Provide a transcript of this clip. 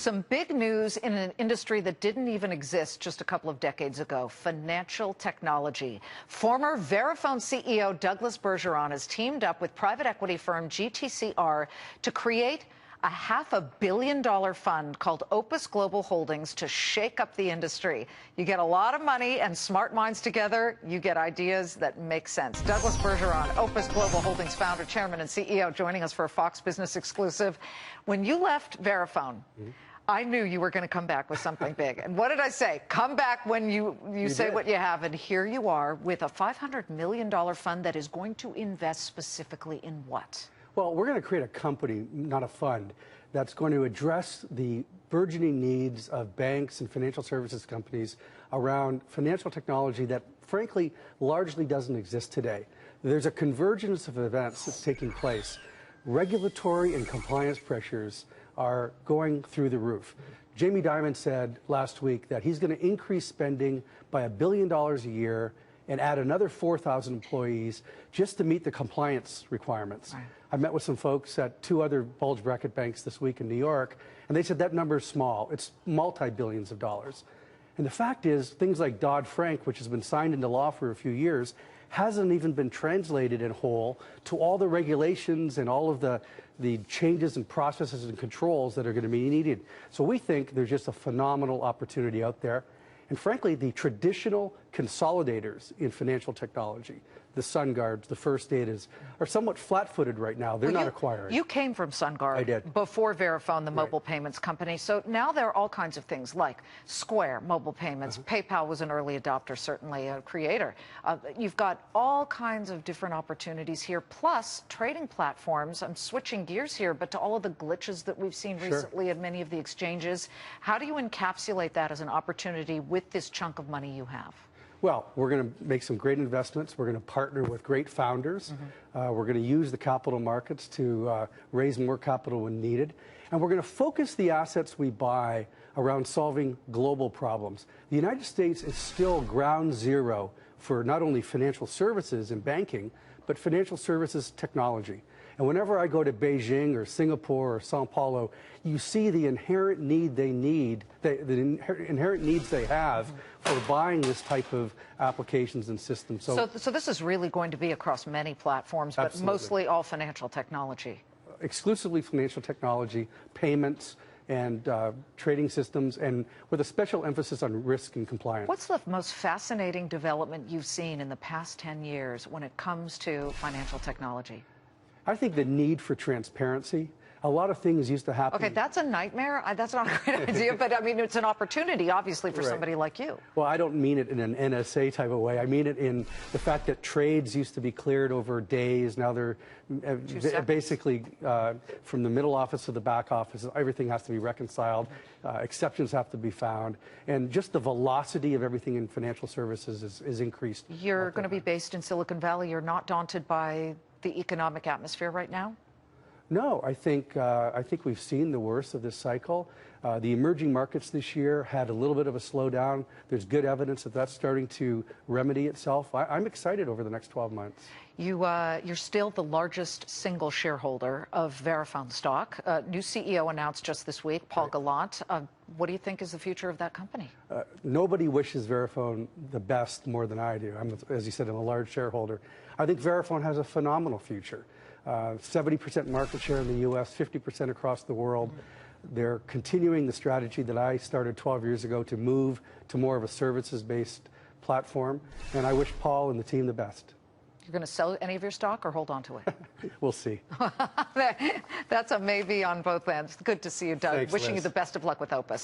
Some big news in an industry that didn't even exist just a couple of decades ago, financial technology. Former Verifone CEO Douglas Bergeron has teamed up with private equity firm GTCR to create a $500 million fund called Opus Global Holdings to shake up the industry. You get a lot of money and smart minds together, you get ideas that make sense. Douglas Bergeron, Opus Global Holdings founder, chairman, and CEO, joining us for a Fox Business exclusive. When you left Verifone, I knew you were going to come back with something big. And what did I say? Come back when you say what you have. And here you are with a $500 million fund that is going to invest specifically in what? Well, we're going to create a company, not a fund, that's going to address the burgeoning needs of banks and financial services companies around financial technology that, frankly, largely doesn't exist today. There's a convergence of events that's taking place. Regulatory and compliance pressures are going through the roof. Jamie Dimon said last week that he's going to increase spending by $1 billion a year and add another 4,000 employees just to meet the compliance requirements. Right. I met with some folks at 2 other bulge bracket banks this week in New York, and they said that number is small. It's multi-billions of dollars. And the fact is, things like Dodd-Frank, which has been signed into law for a few years, hasn't even been translated in whole to all the regulations and all of the changes and processes and controls that are going to be needed. So we think there's just a phenomenal opportunity out there. And frankly, the traditional consolidators in financial technology, the SunGards, the First Datas, are somewhat flat-footed right now. They're not acquiring. You came from SunGard. I did. Before Verifone, the mobile payments company. So now there are all kinds of things like Square, mobile payments. PayPal was an early adopter, certainly a creator. You've got all kinds of different opportunities here, plus trading platforms. I'm switching gears here, but to all of the glitches that we've seen recently at many of the exchanges. How do you encapsulate that as an opportunity with this chunk of money you have? Well, we're going to make some great investments. We're going to partner with great founders. We're going to use the capital markets to raise more capital when needed. And we're going to focus the assets we buy around solving global problems. The United States is still ground zero for not only financial services and banking, but financial services technology. And whenever I go to Beijing or Singapore or Sao Paulo, you see the inherent need the inherent needs they have for buying this type of applications and systems. So this is really going to be across many platforms, but mostly all financial technology. Exclusively financial technology, payments, and trading systems, and with a special emphasis on risk and compliance. What's the most fascinating development you've seen in the past 10 years when it comes to financial technology? I think the need for transparency. A lot of things used to happen. Okay, that's a nightmare. That's not a great idea, but I mean, it's an opportunity, obviously, for somebody like you. Well, I don't mean it in an NSA type of way. I mean it in the fact that trades used to be cleared over days. Now they're basically from the middle office to the back office. Everything has to be reconciled. Exceptions have to be found. And just the velocity of everything in financial services is increased. You're going to be based in Silicon Valley. You're not daunted by the economic atmosphere right now? No, I think we've seen the worst of this cycle. The emerging markets this year had a little bit of a slowdown. There's good evidence that that's starting to remedy itself. I'm excited over the next 12 months. You're still the largest single shareholder of Verifone stock. New CEO announced just this week, Paul Gallant. What do you think is the future of that company? Nobody wishes Verifone the best more than I do. As you said, I'm a large shareholder. I think Verifone has a phenomenal future. 70% market share in the U.S., 50% across the world. They're continuing the strategy that I started 12 years ago to move to more of a services-based platform. And I wish Paul and the team the best. You're going to sell any of your stock or hold on to it? We'll see. That's a maybe on both ends. Good to see you, Doug. Thanks, Wishing Liz. you the best of luck with Opus.